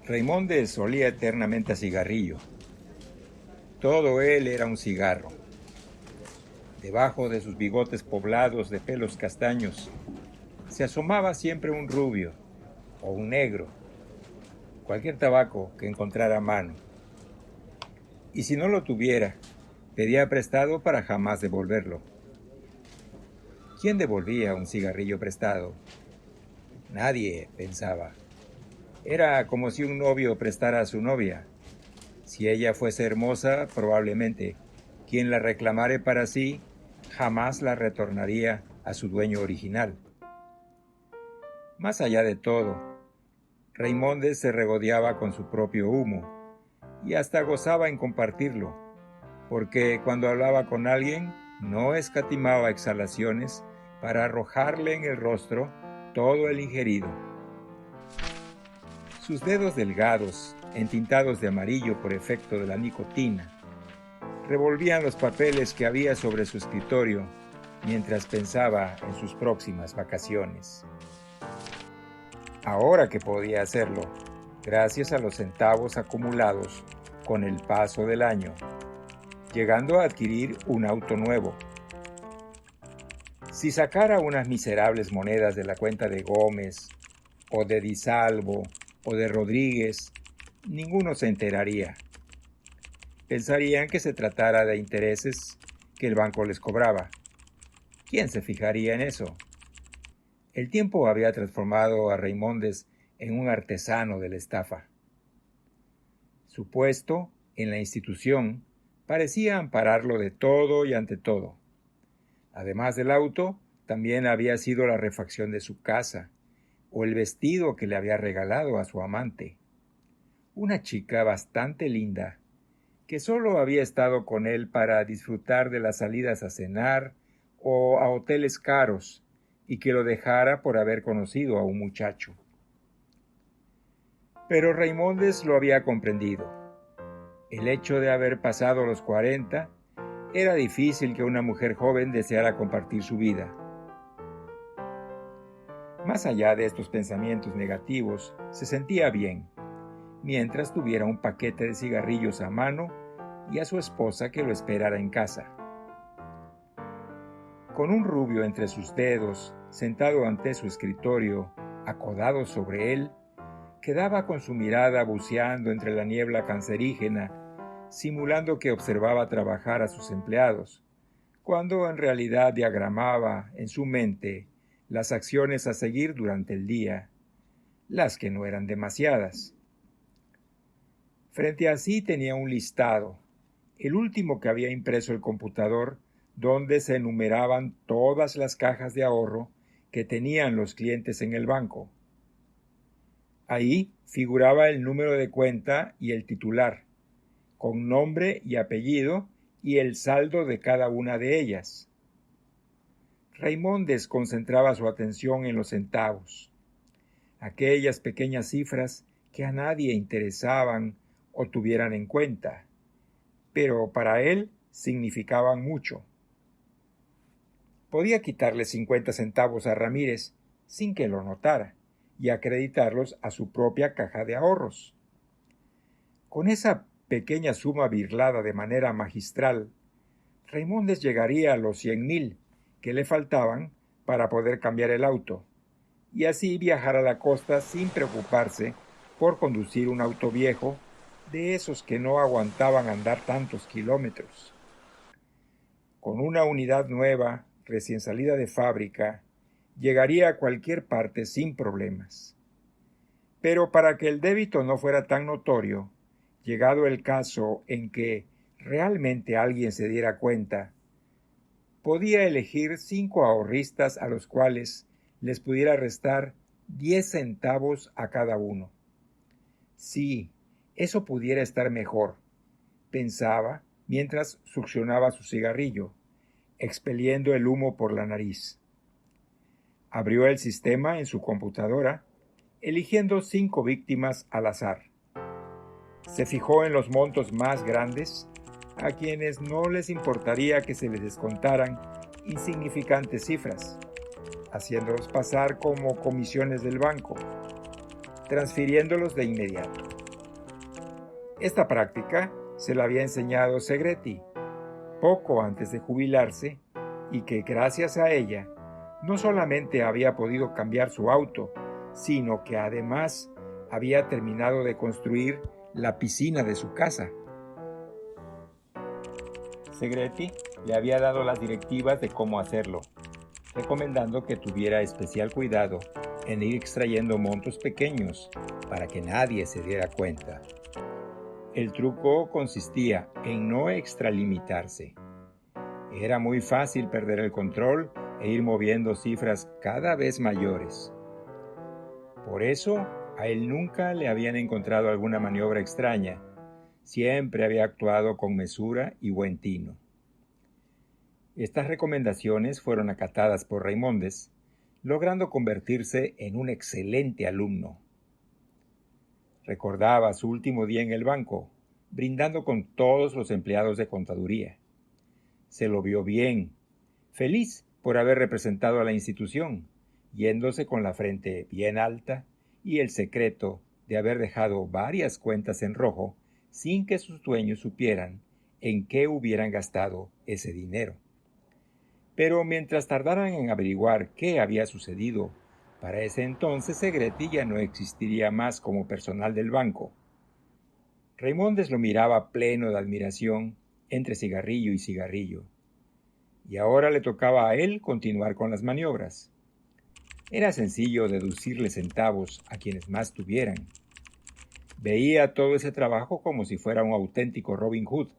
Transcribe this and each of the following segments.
Raimondes olía eternamente a cigarrillo. Todo él era un cigarro. Debajo de sus bigotes poblados de pelos castaños se asomaba siempre un rubio o un negro, cualquier tabaco que encontrara a mano. Y si no lo tuviera, pedía prestado para jamás devolverlo. ¿Quién devolvía un cigarrillo prestado? Nadie, pensaba. Era como si un novio prestara a su novia. Si ella fuese hermosa, probablemente quien la reclamare para sí jamás la retornaría a su dueño original. Más allá de todo, Raimondes se regodeaba con su propio humo y hasta gozaba en compartirlo, porque cuando hablaba con alguien no escatimaba exhalaciones para arrojarle en el rostro todo el ingerido. Sus dedos delgados, entintados de amarillo por efecto de la nicotina, revolvían los papeles que había sobre su escritorio mientras pensaba en sus próximas vacaciones. Ahora que podía hacerlo, gracias a los centavos acumulados con el paso del año, llegando a adquirir un auto nuevo. Si sacara unas miserables monedas de la cuenta de Gómez, o de Di Salvo, o de Rodríguez, ninguno se enteraría. Pensarían que se tratara de intereses que el banco les cobraba. ¿Quién se fijaría en eso? El tiempo había transformado a Raimondes en un artesano de la estafa. Su puesto en la institución parecía ampararlo de todo y ante todo. Además del auto, también había sido la refacción de su casa, o el vestido que le había regalado a su amante. Una chica bastante linda, que solo había estado con él para disfrutar de las salidas a cenar o a hoteles caros, y que lo dejara por haber conocido a un muchacho. Pero Raimondes lo había comprendido. El hecho de haber pasado los 40, era difícil que una mujer joven deseara compartir su vida. Más allá de estos pensamientos negativos, se sentía bien, mientras tuviera un paquete de cigarrillos a mano y a su esposa que lo esperara en casa. Con un rubio entre sus dedos, sentado ante su escritorio, acodado sobre él, quedaba con su mirada buceando entre la niebla cancerígena, simulando que observaba trabajar a sus empleados, cuando en realidad diagramaba en su mente las acciones a seguir durante el día, las que no eran demasiadas. Frente a sí tenía un listado, el último que había impreso el computador, donde se enumeraban todas las cajas de ahorro que tenían los clientes en el banco. Ahí figuraba el número de cuenta y el titular, con nombre y apellido y el saldo de cada una de ellas. Raimondes concentraba su atención en los centavos, aquellas pequeñas cifras que a nadie interesaban o tuvieran en cuenta, pero para él significaban mucho. Podía quitarle 50 centavos a Ramírez sin que lo notara y acreditarlos a su propia caja de ahorros. Con esa pequeña suma birlada de manera magistral, Raimondes llegaría a los 100,000 que le faltaban para poder cambiar el auto y así viajar a la costa sin preocuparse por conducir un auto viejo de esos que no aguantaban andar tantos kilómetros. Con una unidad nueva, recién salida de fábrica, llegaría a cualquier parte sin problemas. Pero para que el débito no fuera tan notorio, llegado el caso en que realmente alguien se diera cuenta, podía elegir 5 ahorristas a los cuales les pudiera restar 10 centavos a cada uno. Sí, eso pudiera estar mejor, pensaba mientras succionaba su cigarrillo, expeliendo el humo por la nariz. Abrió el sistema en su computadora, eligiendo 5 víctimas al azar. Se fijó en los montos más grandes, a quienes no les importaría que se les descontaran insignificantes cifras, haciéndolos pasar como comisiones del banco, transfiriéndolos de inmediato. Esta práctica se la había enseñado Segretti poco antes de jubilarse y que gracias a ella no solamente había podido cambiar su auto, sino que además había terminado de construir la piscina de su casa. Segretti le había dado las directivas de cómo hacerlo, recomendando que tuviera especial cuidado en ir extrayendo montos pequeños para que nadie se diera cuenta. El truco consistía en no extralimitarse. Era muy fácil perder el control e ir moviendo cifras cada vez mayores. Por eso, a él nunca le habían encontrado alguna maniobra extraña. Siempre había actuado con mesura y buen tino. Estas recomendaciones fueron acatadas por Reimóndez, logrando convertirse en un excelente alumno. Recordaba su último día en el banco, brindando con todos los empleados de contaduría. Se lo vio bien, feliz por haber representado a la institución, yéndose con la frente bien alta y el secreto de haber dejado varias cuentas en rojo sin que sus dueños supieran en qué hubieran gastado ese dinero. Pero mientras tardaran en averiguar qué había sucedido, para ese entonces Segretti ya no existiría más como personal del banco. Reimóndez lo miraba pleno de admiración entre cigarrillo y cigarrillo. Y ahora le tocaba a él continuar con las maniobras. Era sencillo deducirle centavos a quienes más tuvieran. Veía todo ese trabajo como si fuera un auténtico Robin Hood,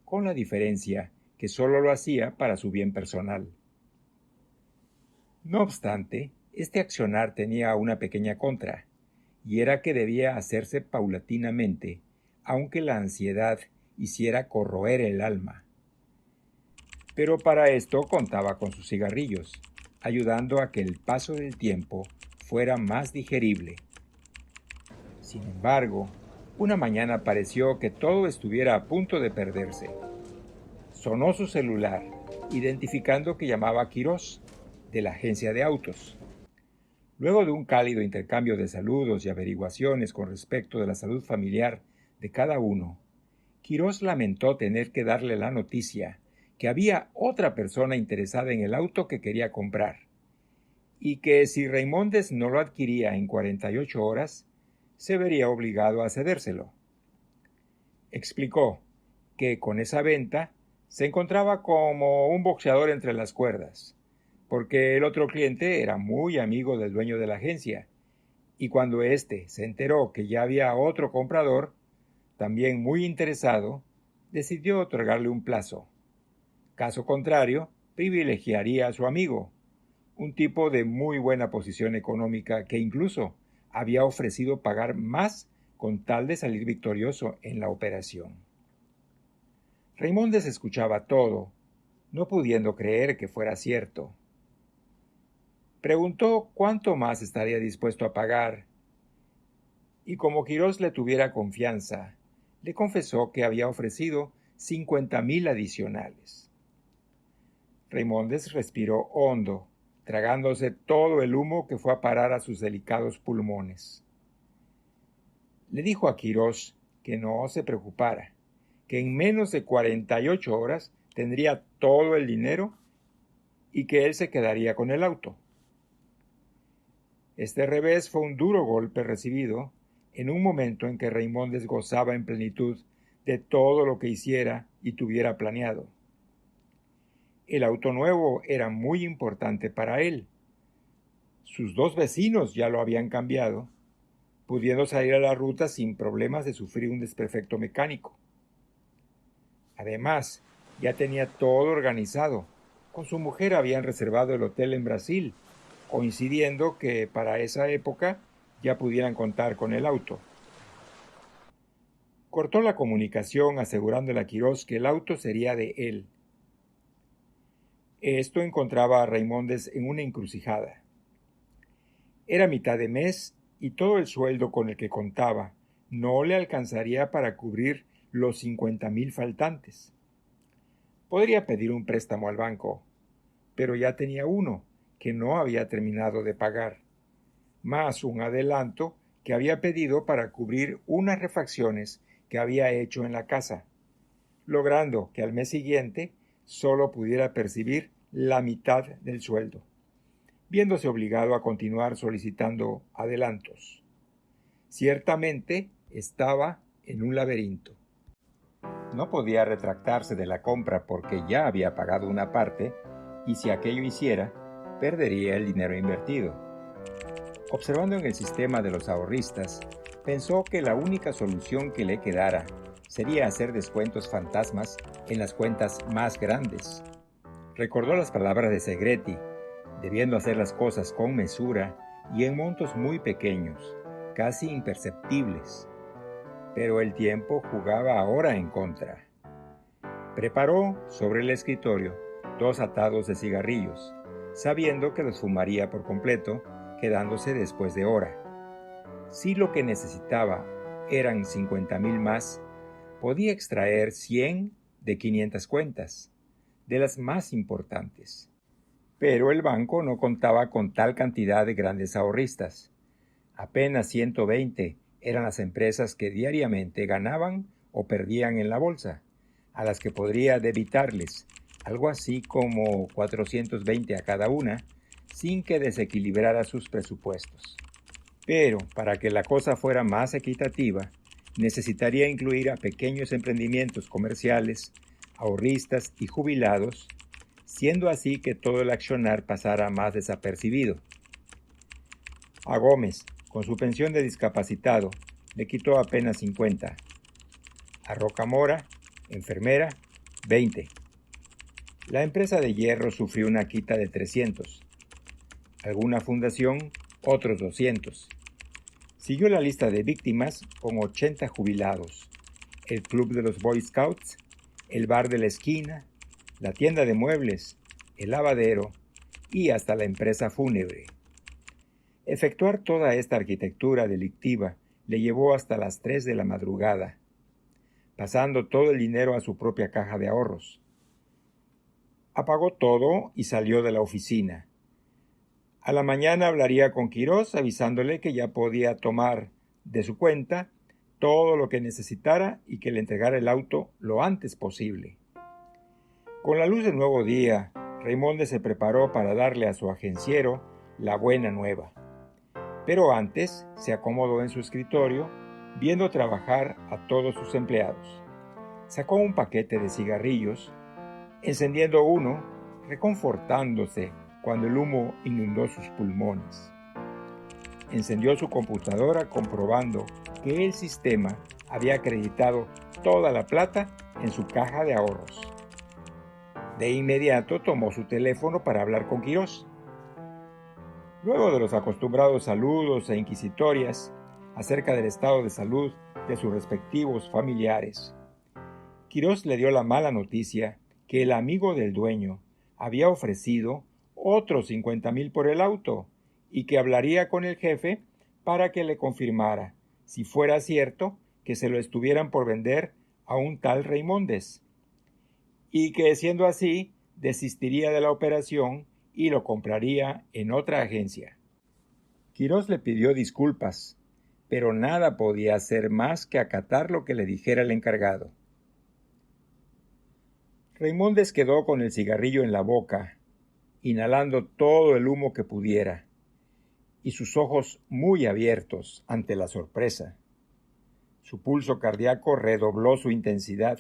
con la diferencia que solo lo hacía para su bien personal. No obstante, este accionar tenía una pequeña contra, y era que debía hacerse paulatinamente, aunque la ansiedad hiciera corroer el alma. Pero para esto contaba con sus cigarrillos, ayudando a que el paso del tiempo fuera más digerible. Sin embargo, una mañana pareció que todo estuviera a punto de perderse. Sonó su celular, identificando que llamaba a Quirós, de la agencia de autos. Luego de un cálido intercambio de saludos y averiguaciones con respecto de la salud familiar de cada uno, Quirós lamentó tener que darle la noticia que había otra persona interesada en el auto que quería comprar, y que si Reimóndez no lo adquiría en 48 horas, se vería obligado a cedérselo. Explicó que con esa venta se encontraba como un boxeador entre las cuerdas, porque el otro cliente era muy amigo del dueño de la agencia, y cuando éste se enteró que ya había otro comprador, también muy interesado, decidió otorgarle un plazo. Caso contrario, privilegiaría a su amigo, un tipo de muy buena posición económica que incluso había ofrecido pagar más con tal de salir victorioso en la operación. Reimóndez escuchaba todo, no pudiendo creer que fuera cierto. Preguntó cuánto más estaría dispuesto a pagar, y como Quirós le tuviera confianza, le confesó que había ofrecido 50,000 adicionales. Reimóndez respiró hondo, tragándose todo el humo que fue a parar a sus delicados pulmones. Le dijo a Quirós que no se preocupara, que en menos de 48 horas tendría todo el dinero y que él se quedaría con el auto. Este revés fue un duro golpe recibido en un momento en que Reimóndez gozaba en plenitud de todo lo que hiciera y tuviera planeado. El auto nuevo era muy importante para él. Sus dos vecinos ya lo habían cambiado, pudiendo salir a la ruta sin problemas de sufrir un desperfecto mecánico. Además, ya tenía todo organizado. Con su mujer habían reservado el hotel en Brasil, coincidiendo que para esa época ya pudieran contar con el auto. Cortó la comunicación asegurándole a Quirós que el auto sería de él. Esto encontraba a Reimóndez en una encrucijada. Era mitad de mes y todo el sueldo con el que contaba no le alcanzaría para cubrir los 50,000 faltantes. Podría pedir un préstamo al banco, pero ya tenía uno que no había terminado de pagar, más un adelanto que había pedido para cubrir unas refacciones que había hecho en la casa, logrando que al mes siguiente solo pudiera percibir la mitad del sueldo, viéndose obligado a continuar solicitando adelantos. Ciertamente estaba en un laberinto. No podía retractarse de la compra porque ya había pagado una parte y si aquello hiciera, perdería el dinero invertido. Observando en el sistema de los ahorristas, pensó que la única solución que le quedara sería hacer descuentos fantasmas en las cuentas más grandes. Recordó las palabras de Segretti, debiendo hacer las cosas con mesura y en montos muy pequeños, casi imperceptibles. Pero el tiempo jugaba ahora en contra. Preparó sobre el escritorio 2 atados de cigarrillos, sabiendo que los fumaría por completo, quedándose después de hora. Si lo que necesitaba eran 50,000 más, podía extraer 100 de 500 cuentas, de las más importantes. Pero el banco no contaba con tal cantidad de grandes ahorristas. Apenas 120 eran las empresas que diariamente ganaban o perdían en la bolsa, a las que podría debitarles algo así como 420 a cada una, sin que desequilibrara sus presupuestos. Pero para que la cosa fuera más equitativa, necesitaría incluir a pequeños emprendimientos comerciales, ahorristas y jubilados, siendo así que todo el accionar pasara más desapercibido. A Gómez, con su pensión de discapacitado, le quitó apenas 50. A Rocamora, enfermera, 20. La empresa de hierro sufrió una quita de 300. Alguna fundación, otros 200. Siguió la lista de víctimas con 80 jubilados, el club de los Boy Scouts, el bar de la esquina, la tienda de muebles, el lavadero y hasta la empresa fúnebre. Efectuar toda esta arquitectura delictiva le llevó hasta las 3 de la madrugada, pasando todo el dinero a su propia caja de ahorros. Apagó todo y salió de la oficina. A la mañana hablaría con Quirós avisándole que ya podía tomar de su cuenta todo lo que necesitara y que le entregara el auto lo antes posible. Con la luz del nuevo día, Raimonde se preparó para darle a su agenciero la buena nueva. Pero antes se acomodó en su escritorio, viendo trabajar a todos sus empleados. Sacó un paquete de cigarrillos, encendiendo uno, reconfortándose cuando el humo inundó sus pulmones. Encendió su computadora comprobando que el sistema había acreditado toda la plata en su caja de ahorros. De inmediato tomó su teléfono para hablar con Quirós. Luego de los acostumbrados saludos e inquisitorias acerca del estado de salud de sus respectivos familiares, Quirós le dio la mala noticia que el amigo del dueño había ofrecido otros 50,000 por el auto y que hablaría con el jefe para que le confirmara si fuera cierto que se lo estuvieran por vender a un tal Reimondes y que siendo así desistiría de la operación y lo compraría en otra agencia. Quirós le pidió disculpas, pero nada podía hacer más que acatar lo que le dijera el encargado. Reimondes quedó con el cigarrillo en la boca, inhalando todo el humo que pudiera, y sus ojos muy abiertos ante la sorpresa. Su pulso cardíaco redobló su intensidad.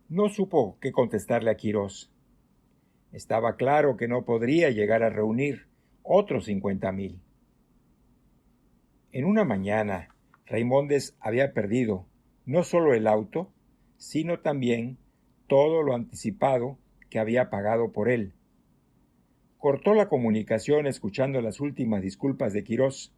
No supo qué contestarle a Quirós. Estaba claro que no podría llegar a reunir otros 50,000. En una mañana, Reimondes había perdido no solo el auto, sino también todo lo anticipado que había pagado por él. Cortó la comunicación escuchando las últimas disculpas de Quirós.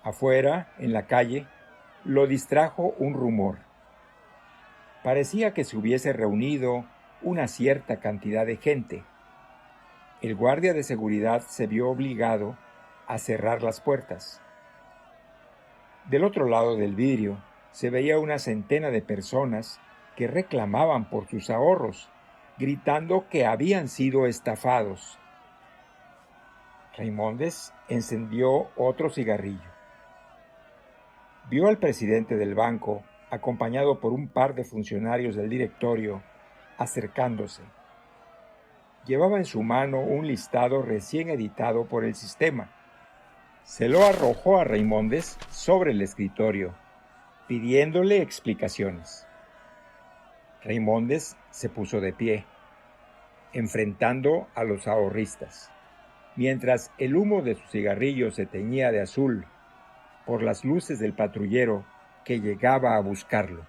Afuera, en la calle, lo distrajo un rumor. Parecía que se hubiese reunido una cierta cantidad de gente. El guardia de seguridad se vio obligado a cerrar las puertas. Del otro lado del vidrio se veía una centena de personas que reclamaban por sus ahorros, gritando que habían sido estafados. Reimondes encendió otro cigarrillo. Vio al presidente del banco, acompañado por un par de funcionarios del directorio, acercándose. Llevaba en su mano un listado recién editado por el sistema. Se lo arrojó a Reimóndez sobre el escritorio, pidiéndole explicaciones. Reimóndez se puso de pie, enfrentando a los ahorristas, mientras el humo de su cigarrillo se teñía de azul por las luces del patrullero que llegaba a buscarlo.